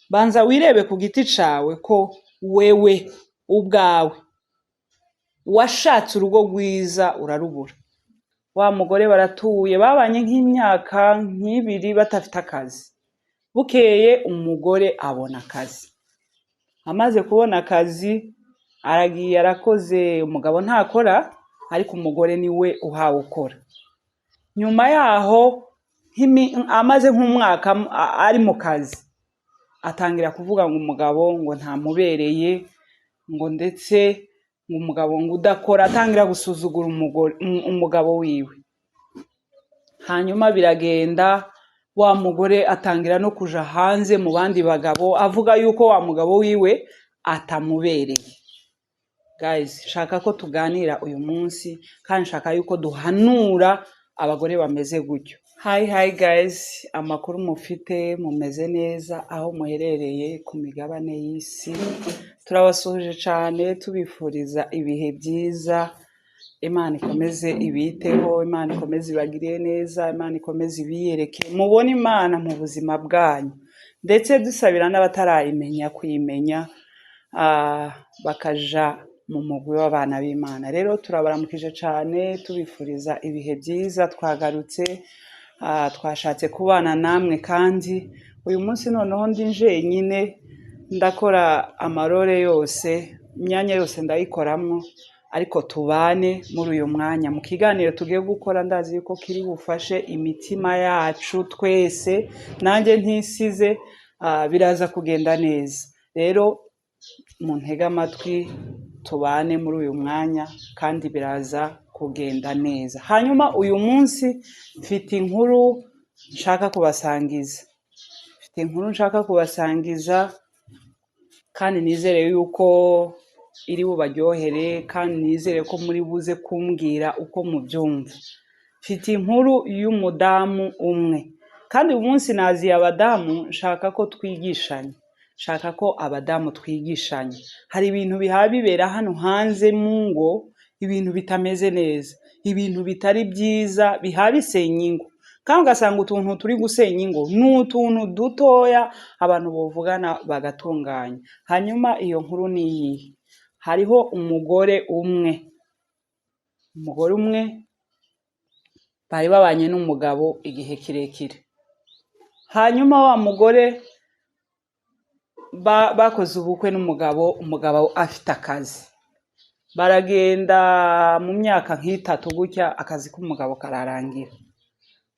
banza wirebe ku giti cawe ko wewe ubwawe washatse urugo rwiza urarubura. Wa mugore baratuye babanye nk'imyaka nk'ibiri batafite akazi. Bukeye umugore abona akazi. Amaze kubona akazi aragiye arakoze, umugabo ntakora ariko umugore niwe uhawe ukora. Nyuma yaho amaze nk'umwaka ari mu kazi atangira kuvuga ngo umugabo ngo ntamubereye, ngo ndetse ngo umugabo ngo udakora, atangira gusuzugura umugabo wiwe. Hanyuma biragenda, wa mugore atangira no kuja hanze mu bandi bagabo avuga yuko wa mugabo wiwe atamubereye. Guys, shaka ko tuganira uyu munsi kandi shaka yuko duhanura abagore bameze gutyo. Hi guys, amakuru mufite, mumeze neza aho muherereye ku migabane y'isi. Turabasuhuje cyane tubifuriza ibihe byiza. Imana ikomeze ibiteho, Imana ikomeze ibagiriye neza, Imana ikomeze ibiyereke mubone Imana mu buzima bwanyu, ndetse dusabira n'abatarayimenya kuyimenya bakaja mu mugwi w'abana b'Imana. Rero turabaramukije cyane tubifuriza ibihe byiza. Twagarutse twashatse kubana namwe, kandi uyu munsi noneho ndi jenyine ndakora amarore yose, imyanya yose ndayikoramwo, ariko tubane muri uyu mwanya mu kiganiro tugiye gukora. Ndazi yuko kiri bufashe imitima yacu twese, nanjye ntisize, biraza kugenda neza. Rero muntege amatwi tubane muri uyu mwanya kandi biraza kugenda neza. Hanyuma uyu munsi mfite inkuru nshaka kubasangiza, kandi nizere yuko iri bubaryohere, kandi nizere ko muri buze kumbwira uko mubyumva. Mfite inkuru y'umudamu umwe, kandi uyu munsi naziye abadamu nshaka ko twigishanya. Shaka ko abadamu twigishanya. Hari ibintu bibera hano hanze mu ngo, ibintu bitameze neza, ibintu bitari byiza bisenya ingo, kandi ugasanga utuntu turi gusenya ingo n'utuntu dutoya abantu bovugana bagatunganya. Hanyuma iyo nkuru ni iyihe? Hariho umugore umwe bari babanye n'umugabo igihe kirekire. Hanyuma wa mugore bakoze ubukwe n'umugabo, umugabo afite akazi. Baragenda mu myaka nk'itatu gutya, akazi k'umugabo kararangira.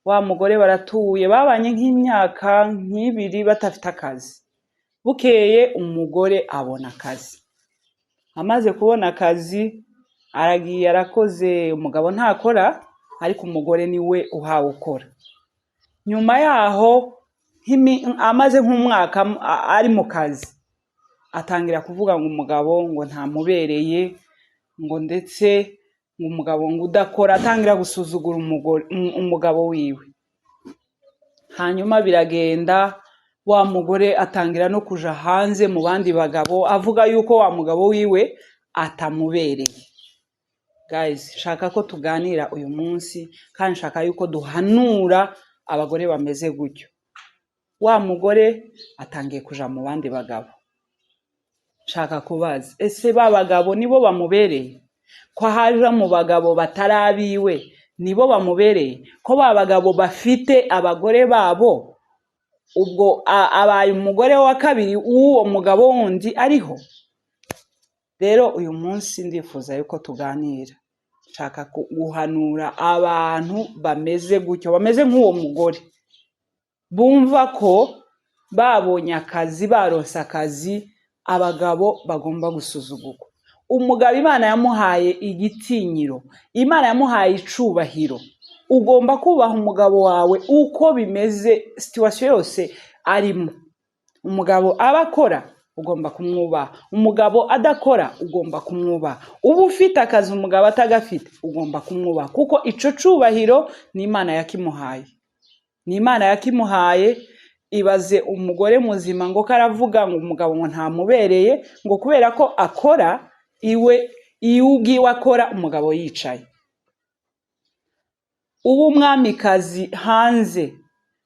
Wa mugore baratuye babanye nk'imyaka nk'ibiri batafite akazi. Bukeye umugore abona akazi. Amaze kubona akazi aragiye arakoze, umugabo ntakora ariko umugore niwe uhawe ukora. Nyuma yaho amaze nk'umwaka ari mu kazi atangira kuvuga ngo umugabo ngo ntamubereye, ngo ndetse ngo umugabo ngo udakora, atangira gusuzugura umugabo wiwe. Hanyuma biragenda, wa mugore atangira no kuja hanze mu bandi bagabo avuga yuko wa mugabo wiwe atamubereye. Guys, shaka ko tuganira uyu munsi kandi shaka yuko duhanura abagore bameze gutyo. Wa mugore atangiye kuja mu bandi bagabo. Shaka kubaza, ese ba bagabo nibo bamubereye? Ko haje mu bagabo batarabiwe nibo bamubereye? Ko ba bagabo bafite abagore babo, ubwo abaye umugore wa kabiri uwo mugabo wundi ariho? Rero uyu munsi ndifuza yuko tuganira. Shaka guhanura abantu bameze gutyo, bameze nk'uwo mugore, bumva ko babonye akazi, baronse akazi, abagabo bagomba gusuzugurwa. Umugabo Imana yamuhaye igitinyiro, Imana yamuhaye icubahiro. Ugomba kubaha umugabo wawe uko bimeze, situation yose arimo. Umugabo abakora ugomba kumwubaha, umugabo adakora ugomba kumwubaha. Uba ufite akazi umugabo atagafite ugomba kumwubaha, kuko ico cubahiro ni Imana yakimuhaye. Ni Imana yakimuhaye. Ibaze umugore muzima ngo karavuga ngo umugabo ngo ntamubereye, ngo kubera ko akora, iwe ubwiwe akora, umugabo yicaye. Ubu umwamikazi hanze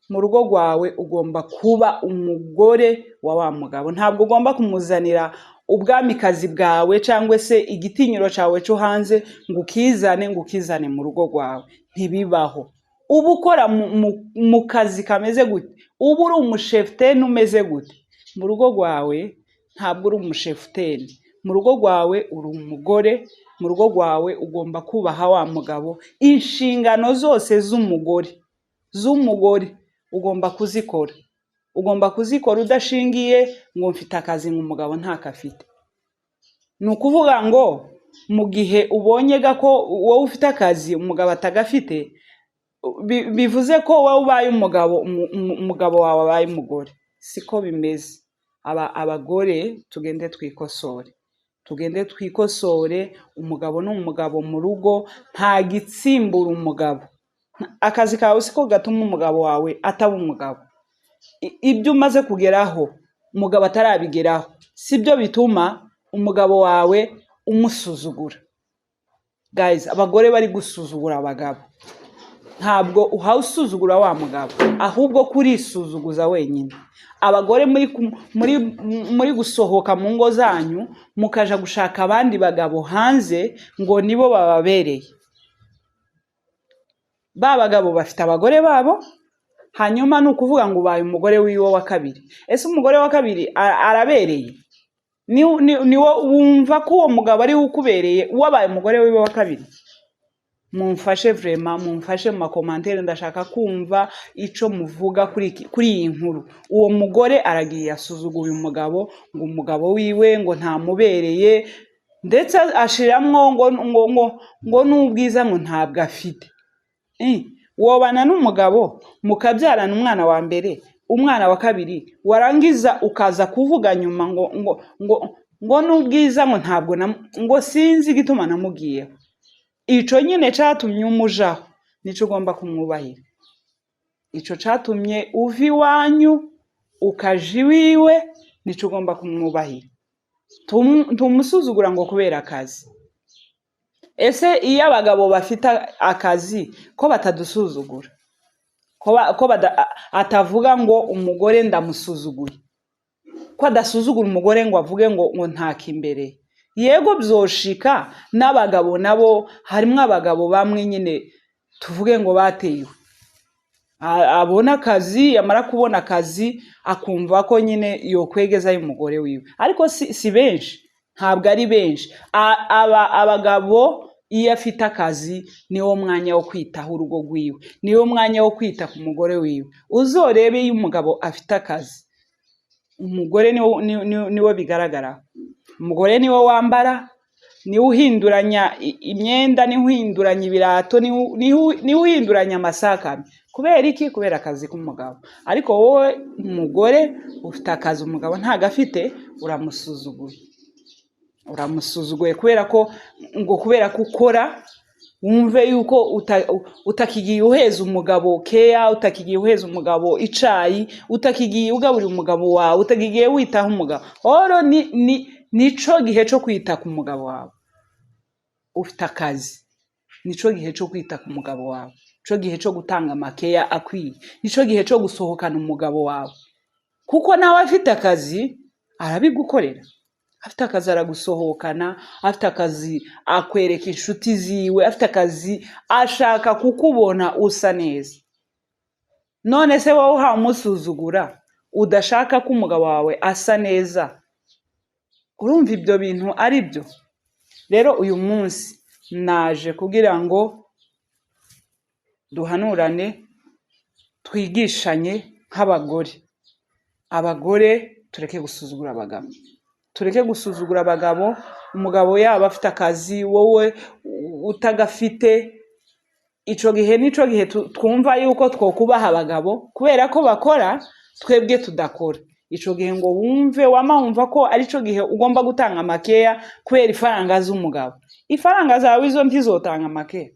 mu rugo rwawe ugomba kuba umugore wa mugabo. Ntabwo ugomba kumuzanira ubwamikazi bwawe cyangwa se igitinyiro cyawe cyo hanze ngo ukizane mu rugo rwawe. Ntibibaho. Uba ukora mu kazi kameze gute? Uba uri umushefuteni umeze gute? Mu rugo rwawe ntabwo uri umushefuteni. Mu rugo rwawe uri umugore. Mu rugo rwawe ugomba kubaha wa mugabo. Inshingano zose z'umugore ugomba kuzikora. Ugomba kuzikora udashingiye ngo mfite akazi ngo umugabo ntakafite. Ni ukuvuga ngo mu gihe ubonye ko wowe ufite akazi umugabo atagafite, bivuze ko wowe ubaye umugabo wawe abaye umugore. Siko bimeze. Abagore tugende twikosore. Umugabo n'umugabo mu rugo, nta gitsimbura umugabo. Akazi kawe siko gatuma umugabo wawe ataba umugabo. Ibyo umaze kugeraho umugabo atarabigeraho sibyo bituma umugabo wawe umusuzugura. Guys, abagore bari gusuzugura abagabo. Ntabwo uhawusuzugura wa mugabo, ahubwo kurisuzuguza wenyine. Abagore muri gusohoka mu ngo zanyu mukaja gushaka abandi bagabo hanze ngo nibo bababereye. Ba bagabo bafite abagore babo, hanyuma ni ukuvuga ngo ubaye umugore wiwe wa kabiri. Ese umugore wa kabiri arabereye? Niwo wumva ko uwo mugabo ari ukubereye wabaye umugore wiwe wa kabiri? Mumfashe vraiment, mumfashe mu makomantere, ndashaka kumva ico muvuga kuri iyi nkuru. Uwo mugore aragiye asuzuguye umugabo ngo umugabo wiwe ngo ntamubereye, ndetse ashiramwo ngo n'ubwiza ngo ntabwo afite. Wobana n'umugabo mukabyarana umwana wa mbere, umwana wa kabiri, warangiza ukaza kuvuga nyuma ngo n'ubwiza ngo ntabwo ngo sinzi igituma namugiyeho. Ico nyine catumye umujaho, nico ugomba kumwubahira. Ico catumye uva iwanyu ukaja iwiwe, nico ugomba kumwubahira. Tumusuzugura ngo kubera akazi. Ese iyo abagabo bafite akazi ko batadusuzugura? Ko atavuga ngo umugore ndamusuzuguye? Ko adasuzugura umugore ngo avuge ngo ntakimbere? Yego byoshika n'abagabo nabo, harimo abagabo bamwe nyine tuvuge ngo bateyiwe. Abona akazi, yamara kubona akazi akumva ko nyine yokwegeza y'umugore wiwe. Ariko si benshi, ntabwo ari benshi. Abagabo iyo afite akazi niwo mwanya wo kwitaho urugo rwiwe, niwo mwanya wo kwita ku mugore wiwe. Uzorebe iyo umugabo afite akazi, umugore niwe bigaragara. Umugore niwe wambara, niwe uhinduranya imyenda, niwe uhinduranya ibirato, niwe uhinduranya amasaka. Kubera iki? Kubera akazi k'umugabo. Ariko wowe umugore ufite akazi umugabo ntagafite, uramusuzuguye kubera ko ukora, wumve yuko utakigiye uheza umugabo keya, utakigiye uheza umugabo icayi, utakigiye ugaburira umugabo wawe, utakigiye witaho umugabo. Oro nico gihe cyo kwita ku mugabo wawe. Ufite akazi, nico gihe cyo kwita ku mugabo wawe, nico gihe cyo gutanga amakeya akwiye, nico gihe cyo gusohokana umugabo wawe. Kuko nawe afite akazi arabigukorera. Afite akazi aragusohokana, afite akazi akwereka inshuti ziwe, afite akazi ashaka kukubona usa neza. None se wowe uhamusuzugura udashaka ko umugabo wawe asa neza? Urumva ibyo bintu ari byo? Rero uyu munsi naje kugira ngo duhanurane, twigishanye nk'abagore. Abagore tureke gusuzugura abagabo. Tureke gusuzugura abagabo. Umugabo yaba afite akazi, wowe utagafite, ico gihe nico gihe twumva yuko twokubaha abagabo kubera ko bakora, twebwe tudakora. Ico gihe ngo wumva ko ari cyo gihe ugomba gutanga makeya kubera ifaranga z'umugabo. Ifaranga zawe izo ntizotanga makeya.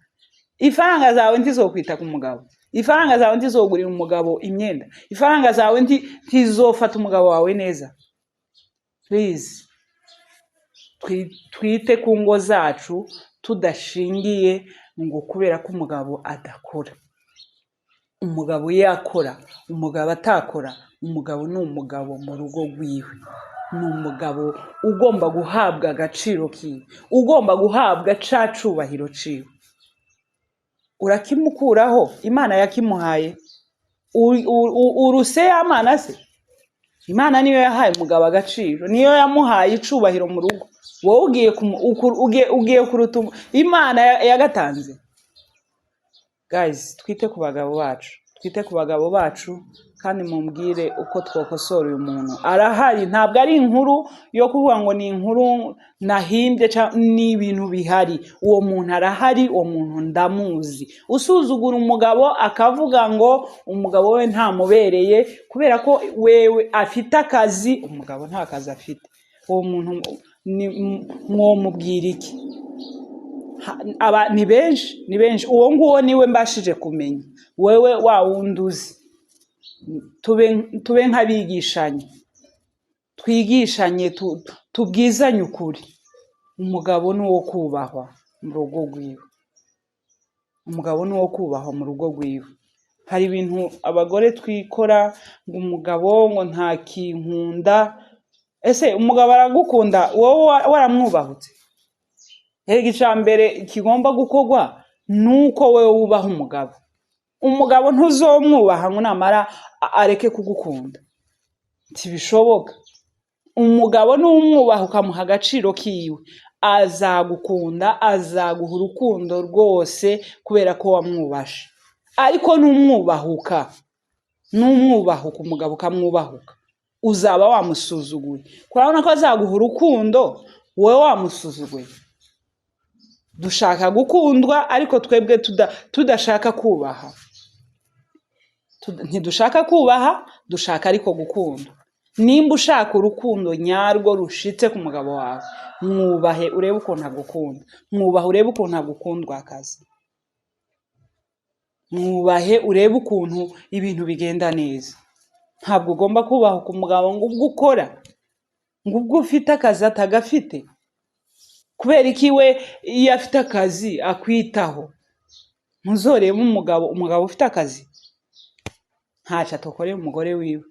Ifaranga zawe ntizokwita ku mugabo. Ifaranga zawe ntizogurira umugabo imyenda. Ifaranga zawe ntizofata umugabo wawe neza. Please, twite ku ngo zacu tudashingiye ngo kubera ko umugabo adakora. umugabo yakora, umugabo atakora, umugabo ni umugabo mu rugo rwiwe, ni umugabo ugomba guhabwa agaciro kiwe, ugomba guhabwa ca cubahiro ciwe. Urakimukuraho? Imana yakimuhaye. Uruse y'amana se? Imana niyo yahaye umugabo agaciro, niyo yamuhaye icubahiro mu rugo. Wowe ugiye kuruta Imana yagatanze. Guys, twite ku bagabo bacu, twite ku bagabo bacu, kandi mumbwire uko twokosora uyu muntu. Arahari, ntabwo ari inkuru yo kuvuga ngo ni inkuru nahimbye, ni ibintu bihari. Uwo muntu arahari, uwo muntu ndamuzi. Usuzugura umugabo akavuga ngo umugabo we ntamubereye kubera ko wewe afite akazi, umugabo nta kazi afite. Uwo muntu mwomubwira iki? Ni benshi. Uwo nguwo niwe mbashije kumenya. Wewe wa wunduzi. Tube nk'abigishanye, twigishanye, tubwizanye ukuri. Umugabo ni uwo kubahwa mu rugo rwiwe. Umugabo ni uwo kubahwa mu rugo rwiwe. Hari ibintu abagore twikora ngo umugabo ngo nta kinkunda. Ese umugabo aragukunda, wowe waramwubahutse? Icambere kigomba gukorwa nuko wewe wubaha umugabo. Umugabo ntuzomwubaha ngo namara areke kugukunda. Ntibishoboka. Umugabo n'umwubaha ukamuha agaciro kiwe, azagukunda, azaguha urukundo rwose kubera ko wamwubashe. Ariko n'umwubahuka umugabo ukamwubahuka, uzaba wamusuzuguye. Kurabona ko azaguha urukundo, wowe wamusuzuguye. Dushaka gukundwa ariko twebwe tudashaka kubaha. Ntidushaka kubaha, dushaka ariko gukunda. Nimba ushaka urukundo nyarwo rushitse ku mugabo wawe, mwubahe urebe ukuntu agukunda. Mwubahe urebe ukuntu agukundwa akazi. Mwubahe urebe ukuntu ibintu bigenda neza. Ntabwo ugomba kubaha ku mugabo ngo ubwo ukora, ngo ubwo ufite akazi atagafite. Kubera iki we iyo afite akazi akwitaho? Ntuzorebe umugabo ufite akazi ntacyo atokoreye umugore wiwe.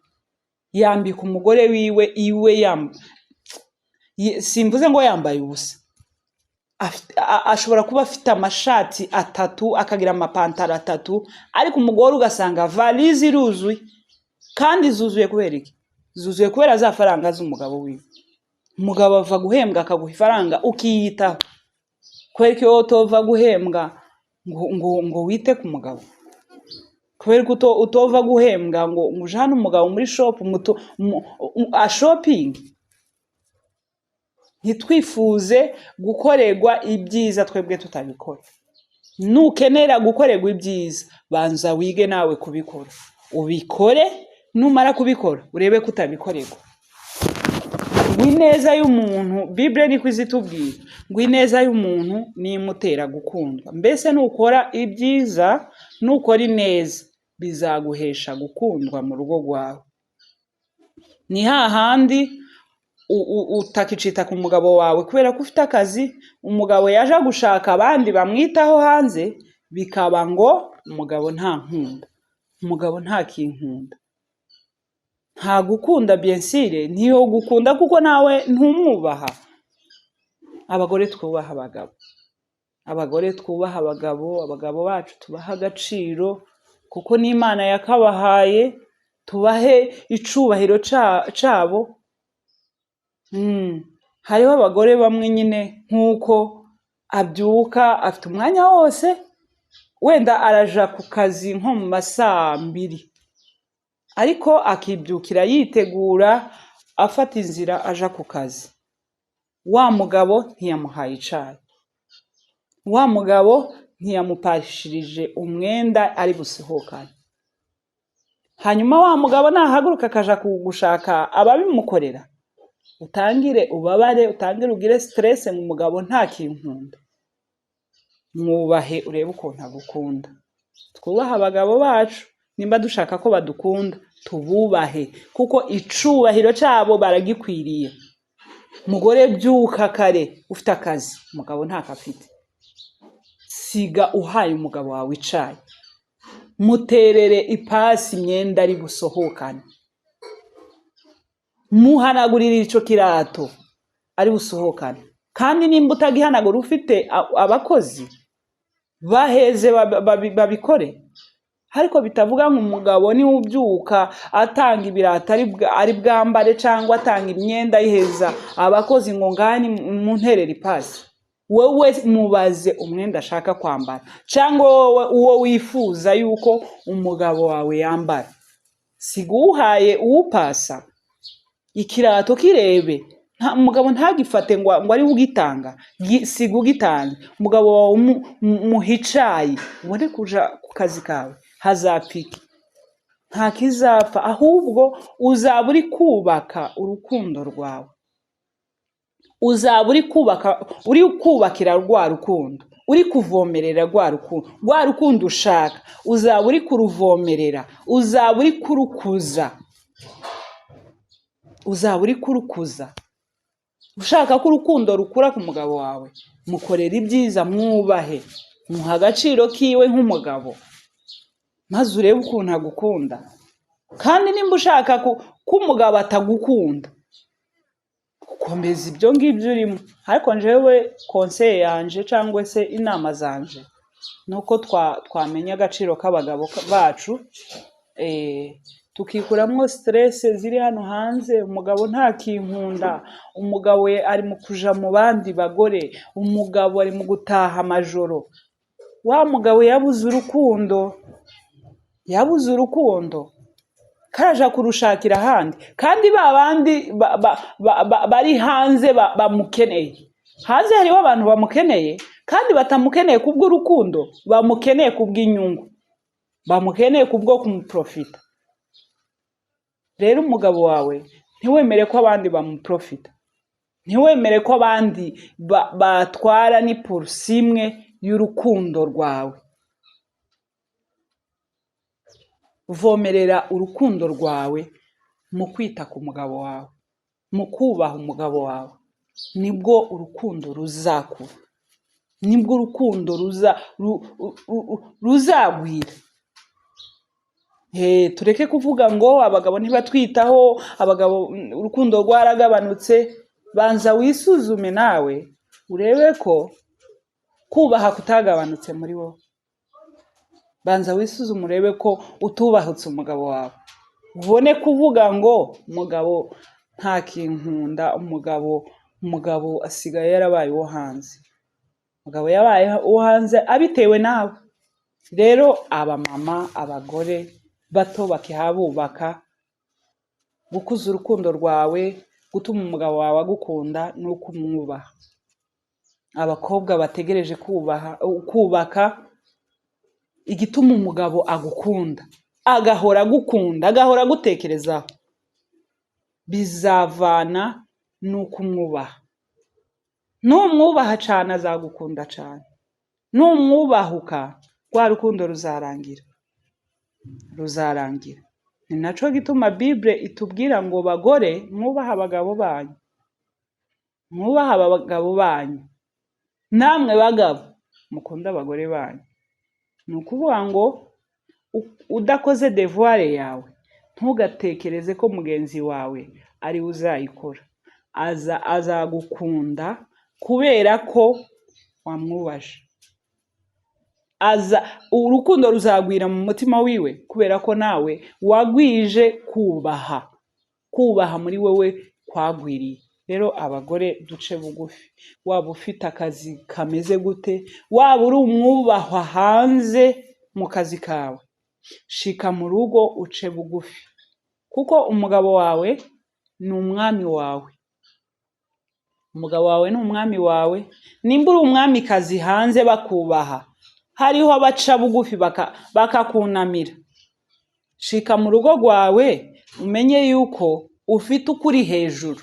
Yambika umugore wiwe simvuze ngo yambaye ubusa. Ashobora kuba afite amashati 3, akagira amapantaro 3, ariko umugore ugasanga valize iruzuye. Kandi zuzuye kubera iki? Zuzuye kubera za faranga z'umugabo wiwe. Umugabo ava guhembwa akaguha ifaranga ukiyitaho. Kubera ko utova guhembwa ngo wite ku mugabo. Kubera ko utova guhembwa ngo ujane umugabo muri shop a shopping. Ntitwifuze gukorerwa ibyiza twebwe tutabikora. Nukenera gukorerwa ibyiza, banza wige nawe kubikora. Ubikore, numara kubikora urebe kutabikorerwa. Gwineza y'umuntu, Bible niko izitubwira, gwineza y'umuntu ni imutera gukundwa. Mbese nukora ibyiza, nukora ineza, bizaguhesha gukundwa mu rugo rwawe. Ni hahandi utakicita ku mugabo wawe kubera ko ufite akazi, umugabo yaje gushaka abandi bamwitaho hanze, bikaba ngo umugabo nta nkunda, umugabo nta kinkunda. Nta gukunda biensire, ntiyo gukunda kuko nawe ntumwubaha. Abagore twubaha abagabo. Abagore twubaha abagabo bacu tubaha agaciro kuko n'Imana yakabahaye, tubahe icubahiro cabo. Hariho abagore bamwe nyine nkuko abyuka afite umwanya wose, wenda araja ku kazi nko mu masaa 2, ariko akibyukira yitegura afata inzira aja ku kazi. Wa mugabo ntiyamuhaye icayi, wa mugabo ntiyamupashirije umwenda ari gusohokana. Hanyuma wa mugabo nahaguruka akaja kugushaka ababimukorera, utangire ubabare, utangire ugire stress mu mugabo nta kinkunda. Mwubahe urebe ukuntu agukunda. Twubaha abagabo bacu, nimba dushaka ko badukunda tububahe kuko icubahiro cabo baragikwiriye. Mugore byuka kare ufite akazi, umugabo nta kafite. Siga uhaye umugabo wawe icayi. muterere ipasi imyenda ari busohokane, muhanagurire ico kirato ari busohokane. Kandi nimba utagihanagura ufite abakozi baheze babikore. Ariko bitavuga ngo umugabo ni ubyuka atanga ibirata ari bwambare cyangwa atanga imyenda yiheza abakozi ngo ngani mu nterera ipasi. Wowe mubaze umwenda ashaka kwambara cyangwa uwo wifuza yuko umugabo wawe yambara. Siguhaye uwupasa ikirato kirebe, umugabo ntagifate ngo ari ugitanga, sigugitanze. Umugabo wawe muhicaye ubone kuja ku kazi kawe, hazapfiki nta kizapfa, ahubwo uzaba uri kubaka urukundo rwawe, uzaba uri kubakira rwa rukundo, uri kuvomerera rwa rukundo ushaka, uzaba uri kuruvomerera, uzaba uri kurukuza, uzaba uri kurukuza. Ushaka ko urukundo rukura ku mugabo wawe, mukorera ibyiza, mwubahe, muha agaciro kiwe nk'umugabo, maze urebe ukuntu agukunda. Kandi nimba ushaka ko umugabo atagukunda, komeza ibyo ngibyo urimo. Ariko njewe conseil yanje cyangwa se inama zanje nuko twamenya agaciro k'abagabo bacu, tukikuramwo stress ziri hano hanze. Umugabo nta kinkunda, umugabo ari mu kuja mu bandi bagore, umugabo ari mu gutaha amajoro. Wa mugabo yabuze urukundo karaja kurushakira ahandi. Kandi babandi bari hanze bamukeneye, hanze hariho abantu bamukeneye kandi batamukeneye kubw'urukundo, bamukeneye kubw'inyungu, bamukeneye kubwo kumuprofita. Rero umugabo wawe ntiwemere ko abandi bamuprofita, ntiwemere ko abandi batwara ni pulsi imwe y'urukundo rwawe. Vomerera urukundo rwawe mu kwita ku mugabo wawe, mu kubaha umugabo wawe, nibwo urukundo ruzakura, nibwo urukundo ruzagwira. Tureke kuvuga ngo abagabo ntibatwitaho, abagabo urukundo rwaragabanutse. Banza wisuzume nawe urebe ko kubaha kutagabanutse muri wowe. Banza wisuzume urebe ko utubahutse umugabo wawe, ubone kuvuga ngo umugabo nta kinkunda, umugabo asigaye yarabaye uwo hanze. Umugabo yabaye uwo hanze abitewe nawe. Rero abamama, abagore bato bakihabubaka, gukuza urukundo rwawe, gutuma umugabo wawe agukunda nuko umwubaha. Abakobwa bategereje kubaka, igituma umugabo agukunda, agahora agukunda, agahora agutekerezaho, bizavana nuko umwubaha. Numwubaha cyane azagukunda cyane, numwubahuka rwa rukundo ruzarangira. Ni naco gituma Bible itubwira ngo bagore mwubaha abagabo banyu, mwubaha abagabo banyu. Namwe bagabo mukunda abagore banyu. Ni ukuvuga ngo udakoze devoir yawe, ntugatekereze ko mugenzi wawe ari uzayikora. Azagukunda kubera ko wamwubaje. Urukundo ruzagwira mu mutima wiwe kubera ko nawe wagwije kubaha muri wewe kwagwiriye. Rero abagore duce bugufi, waba ufite akazi kameze gute, waba uri umwubahwa hanze mu kazi kawe, shika mu rugo uce bugufi, kuko umugabo wawe ni umwami wawe. Umugabo wawe ni umwami wawe. Nimba uri umwami kazi hanze bakubaha, hariho abaca bugufi bakakunamira. Shika mu rugo rwawe umenye yuko ufite ukuri hejuru,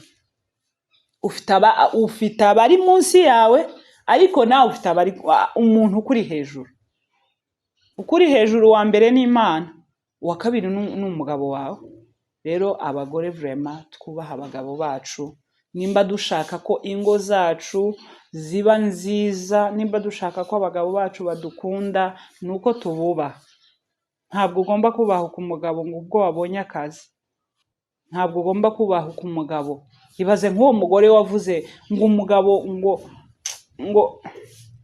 ufite abari munsi yawe, ariko nawe ufite umuntu ukuri hejuru. Ukuri hejuru wa mbere ni Imana, uwa kabiri ni umugabo wawe. Rero abagore vraiment twubaha abagabo bacu. Nimba dushaka ko ingo zacu ziba nziza, nimba dushaka ko abagabo bacu badukunda, nuko tububaha. ntabwo ugomba kubahuka umugabo ngo ubwo wabonye akazi, ntabwo ugomba kubahuka umugabo. Ibaze nk'uwo mugore wavuze ngo umugabo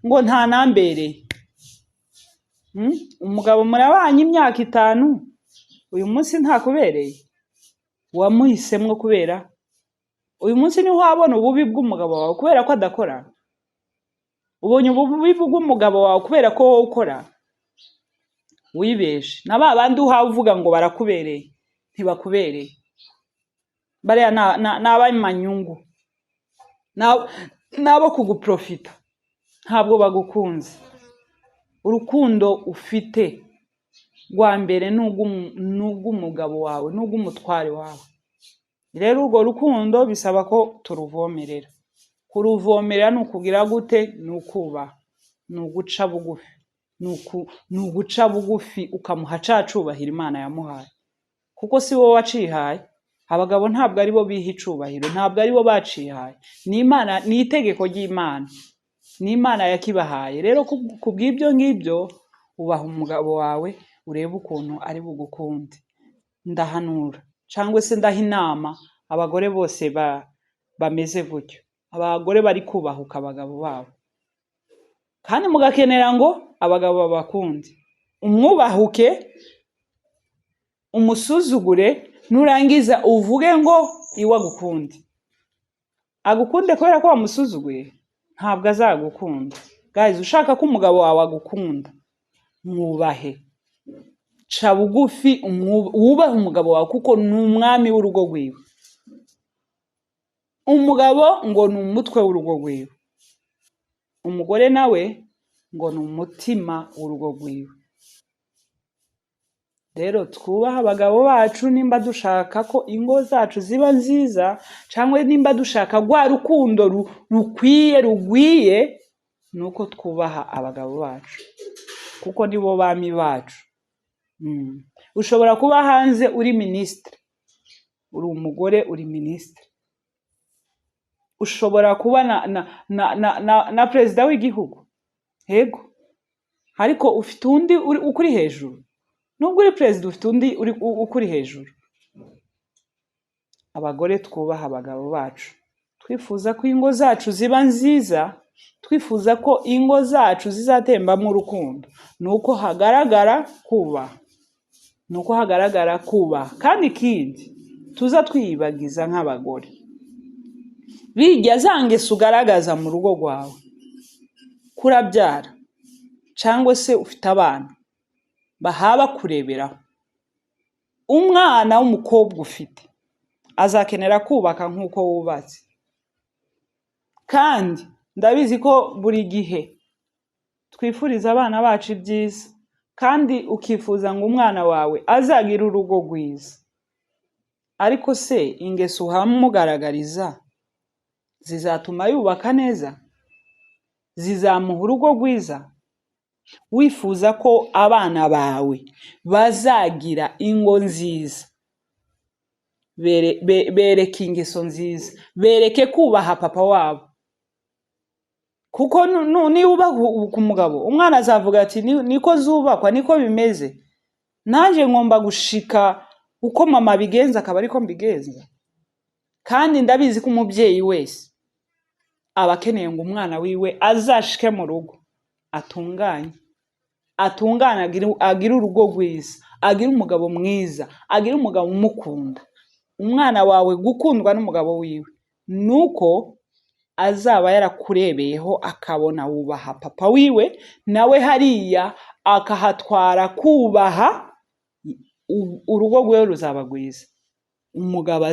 ngo nta nambereye. Umugabo murabanye imyaka 5, uyu munsi ntakubereye, wamuhisemwo kubera uyu munsi niho wabona ububi bw'umugabo wawe kubera ko adakora. Ubonye ububi bw'umugabo wawe kubera ko wowe ukora, wibeshe. Na babandi uhawe uvuga ngo barakubereye, ntibakubereye. Bariya n'abamanyungu, nabo kuguprofita, ntabwo bagukunze. Urukundo ufite rwa mbere n'ubw'umugabo wawe, n'ubw'umutware wawe. Rero urwo rukundo bisaba ko turuvomerera. Kuruvomerera ni ukugira gute? Ni ukubaha, ni uguca bugufi, ni uguca bugufi ukamuha ca cubahiro Imana yamuhaye. Kuko si wowe wacihaye. Abagabo ntabwo ari bo biha icubahiro, ntabwo ari bo bacihaye. Ni Imana, ni itegeko ry'Imana, ni Imana yakibahaye. Rero kubw'ibyo ngibyo ubaha umugabo wawe, urebe ukuntu ari bugukunde. Ndahanura cyangwa se ndaha inama abagore bose bameze gutyo, abagore bari kubahuka abagabo babo, kandi mugakenera ngo abagabo babakunde. Umwubahuke, umusuzugure, nurangiza uvuge ngo iwe agukunde. Agukunde kubera ko wamusuzuguye? Ntabwo azagukunda. Guys, ushaka ko umugabo wawe agukunda, mwubahe, ca bugufi, wubahe umugabo wawe kuko ni umwami w'urugo rwiwe. Umugabo ngo ni umutwe w'urugo rwiwe, umugore nawe ngo ni umutima w'urugo rwiwe. Rero twubaha abagabo bacu nimba dushaka ko ingo zacu ziba nziza, cyangwa nimba dushaka rwa rukundo rukwiye rugwiye, nuko twubaha abagabo bacu kuko nibo bami bacu. Ushobora kuba hanze uri ministre, uri umugore uri ministre. Ushobora kuba na perezida w'igihugu, yego, ariko ufite undi ukuri hejuru. Nubwo uri perezida ufite undi ukuri hejuru. Abagore twubaha abagabo bacu, twifuza ko ingo zacu ziba nziza, twifuza ko ingo zacu zizatembamo urukundo, nuko hagaragara kubaha, nuko hagaragara kubaha. Kandi ikindi tuza twiyibagiza nk'abagore, bijya zangeso ugaragaza mu rugo rwawe, kurabyara cyangwa se ufite abana bahaba kureberaho. Umwana w'umukobwa ufite azakenera kubaka nk'uko wubatse, kandi ndabizi ko buri gihe twifuriza abana bacu ibyiza, kandi ukifuza ngo umwana wawe azagira urugo rwiza. Ariko se ingeso uhamugaragariza zizatuma yubaka neza? Zizamuha urugo rwiza? Wifuza ko abana bawe bazagira ingo nziza, bereke ingeso nziza, bereke kubaha papa wabo. Kuko niwubaha umugabo, umwana azavuga ati niko zubakwa, niko bimeze, nanjye ngomba gushika uko mama bigenza akaba ariko mbigenza. Kandi ndabizi ko umubyeyi wese aba akeneye ngo umwana wiwe azashike mu rugo atunganye, agire urugo rwiza, agire umugabo mwiza, agire umugabo umukunda. Umwana wawe gukundwa n'umugabo wiwe nuko azaba yarakurebeyeho akabona wubaha papa wiwe, nawe hariya akahatwara kubaha, urugo rwe ruzaba rwiza. Umugabo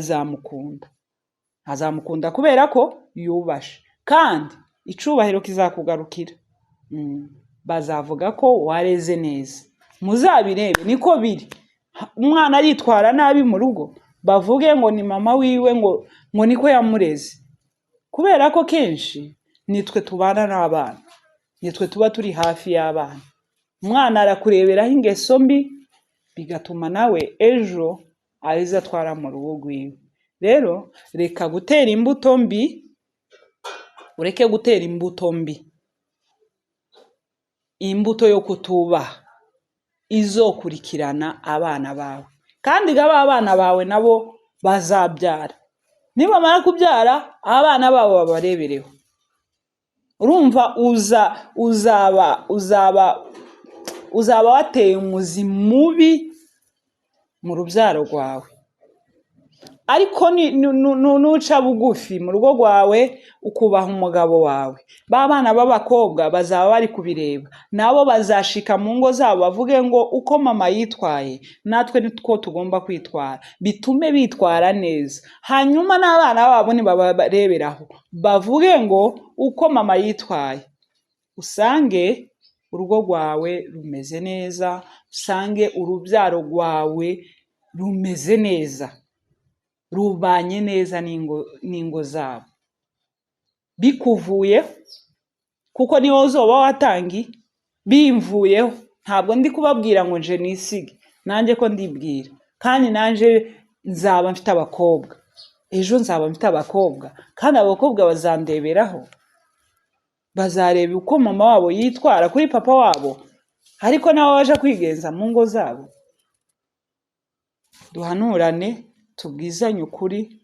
azamukunda kubera ko yubashe, kandi icubahiro kizakugarukira. Bazavuga ko wareze neza. Muzabirebe niko biri. Umwana yitwara nabi mu rugo, bavuge ngo ni mama wiwe ngo niko yamureze. Kubera ko kenshi nitwe tubana n'abana, nitwe tuba turi hafi y'abana. Umwana arakureberaho ingeso mbi, bigatuma nawe ejo ariza atwara mu rugo rwiwe. Rero reka gutera imbuto mbi, ureke gutera imbuto mbi, imbuto yo kutubaha. izokurikirana abana bawe, kandi aba abana bawe nabo bazabyara, nibamara kubyara abana babo babarebereho. Urumva uzaba wateye umuzi mubi mu rubyaro rwawe. Ariko nuca bugufi mu rugo rwawe ukubaha umugabo wawe, ba bana b'abakobwa bazaba bari kubireba, nabo bazashika mu ngo zabo bavuge ngo uko mama yitwaye natwe nitwo tugomba kwitwara, bitume bitwara neza. Hanyuma n'abana babo nibabareberaho bavuge ngo uko mama yitwaye, usange urugo rwawe rumeze neza, usange urubyaro rwawe rumeze neza, rubanye neza n'ingo zabo. Bikuvuyeho, kuko niwo uzoba watangiye, bimvuyeho, ntabwo ndi kubabwira ngo nje nisige, nanjye ko ndibwira, kandi nanjye nzaba mfite abakobwa, ejo nzaba mfite abakobwa, kandi abakobwa bazandeberaho, bazareba uko mama wabo yitwara kuri papa wabo, ariko nabo baje kwigenza mu ngo zabo. Duhanurane, tubwizanye ukuri,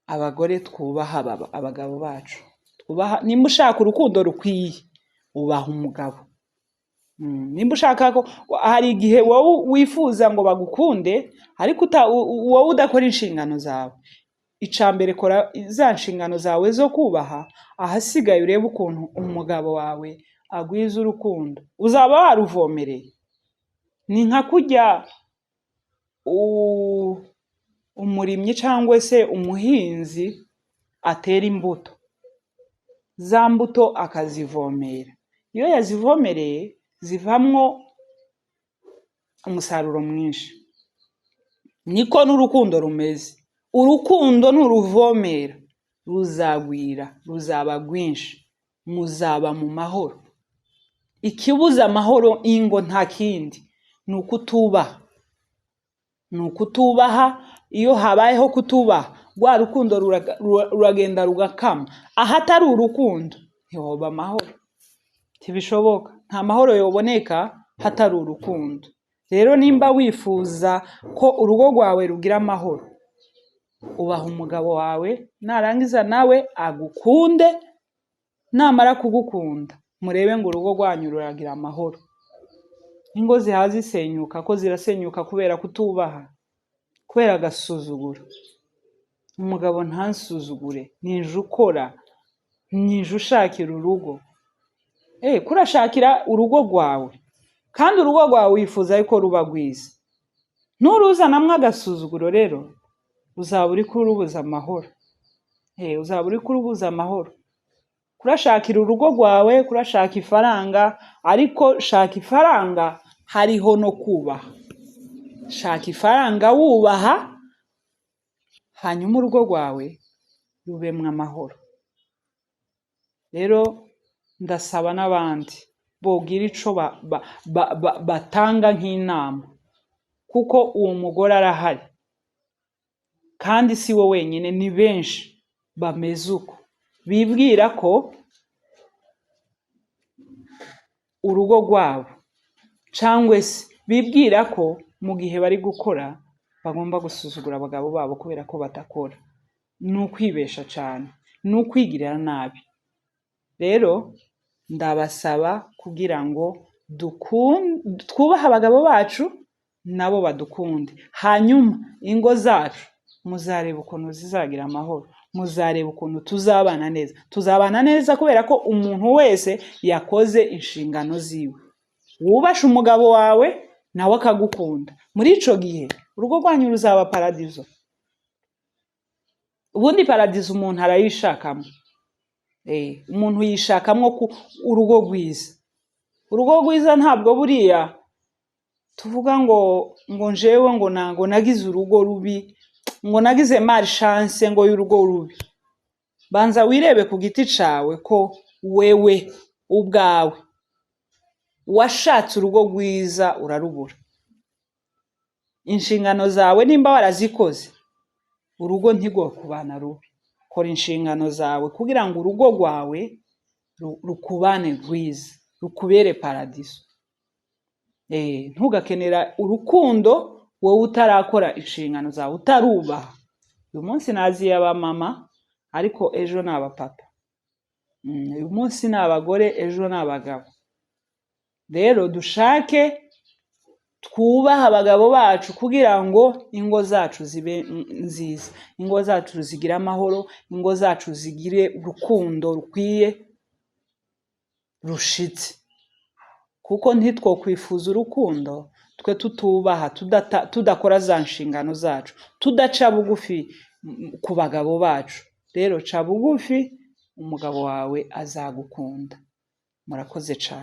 abagore twubaha abagabo bacu, twubaha. Nimba ushaka urukundo rukwiye, ubaha umugabo. Nimba ushaka ko, hari igihe wowe wifuza ngo bagukunde, ariko wowe udakora inshingano zawe. Icambere kora za nshingano zawe zo kubaha, ahasigaye urebe ukuntu umugabo wawe agwiza urukundo, uzaba waruvomereye. Ni nka kujya umurimyi cyangwa se umuhinzi atera imbuto, za mbuto akazivomera. Iyo yazivomereye zivamwo umusaruro mwinshi. Niko n'urukundo rumeze. Urukundo nuruvomera ruzagwira, ruzaba rwinshi, muzaba mu mahoro. Ikibuza amahoro ingo nta kindi, ni ukutubaha. Ni ukutubaha. Iyo habayeho kutubaha, rwa rukundo ruragenda rugakama. Ahatari urukundo ntihoba amahoro, ntibishoboka. Nta mahoro yoboneka hatari urukundo. Rero nimba wifuza ko urugo rwawe rugira amahoro, ubaha umugabo wawe, narangiza nawe agukunde. Namara kugukunda, murebe ngo urugo rwanyu ruragira amahoro. Ingo zihazisenyuka, ko zirasenyuka kubera kutubaha, kubera agasuzuguro. Umugabo ntansuzugure, nije ukora, nije ushakira urugo. Kurashakira urugo rwawe, kandi urugo rwawe wifuza yuko ruba rwiza. Nuruzanamwo agasuzuguro rero, uzaba uri kurubuza amahoro. Uzaba uri kurubuza amahoro. Kurashakira urugo rwawe, kurashaka ifaranga, ariko shaka ifaranga hariho no kubaha. Shaka ifaranga wubaha, hanyuma urugo rwawe rubemwe amahoro. Rero ndasaba n'abandi bogira ico batanga nk'inama, kuko uwo mugore arahari, kandi si we wenyine, ni benshi bameze uko, bibwira ko urugo rwabo, cyangwa se bibwira ko mu gihe bari gukora bagomba gusuzugura abagabo babo kubera ko batakora. Ni ukwibesha cyane, ni ukwigirira nabi. Rero ndabasaba kugira ngo twubahe abagabo bacu, nabo badukunde. Hanyuma ingo zacu muzareba ukuntu zizagira amahoro, muzareba ukuntu tuzabana neza. Tuzabana neza kubera ko umuntu wese yakoze inshingano ziwe. Wubashe umugabo wawe, nawe akagukunda. Muri ico gihe urugo rwanyu ruzaba paradizo. Ubundi paradizo umuntu arayishakamo. Umuntu yishakamwo urugo rwiza. Urugo rwiza ntabwo buriya tuvuga ngo njewe ngo nagize urugo rubi, ngo nagize malchance ngo y'urugo rubi. Banza wirebe ku giti cawe ko wewe ubwawe washatse urugo rwiza urarubura. Inshingano zawe nimba warazikoze, urugo ntigo kubana rubi. Kora inshingano zawe kugira ngo urugo rwawe rukubane rwiza, rukubere paradiso. ntugakenera urukundo wowe utarakora inshingano zawe, utarubaha. Uyu munsi naziye abamama ariko ejo ni abapapa, uyu munsi ni abagore ejo ni abagabo. Rero dushake twubaha abagabo bacu kugira ngo ingo zacu zibe nziza, ingo zacu zigire amahoro, ingo zacu zigire urukundo rukwiye rushitse. Kuko ntitwokwifuza urukundo twe tutubaha, tudakora za nshingano zacu, tudaca bugufi ku bagabo bacu. Rero ca bugufi, umugabo wawe azagukunda. Murakoze cyane.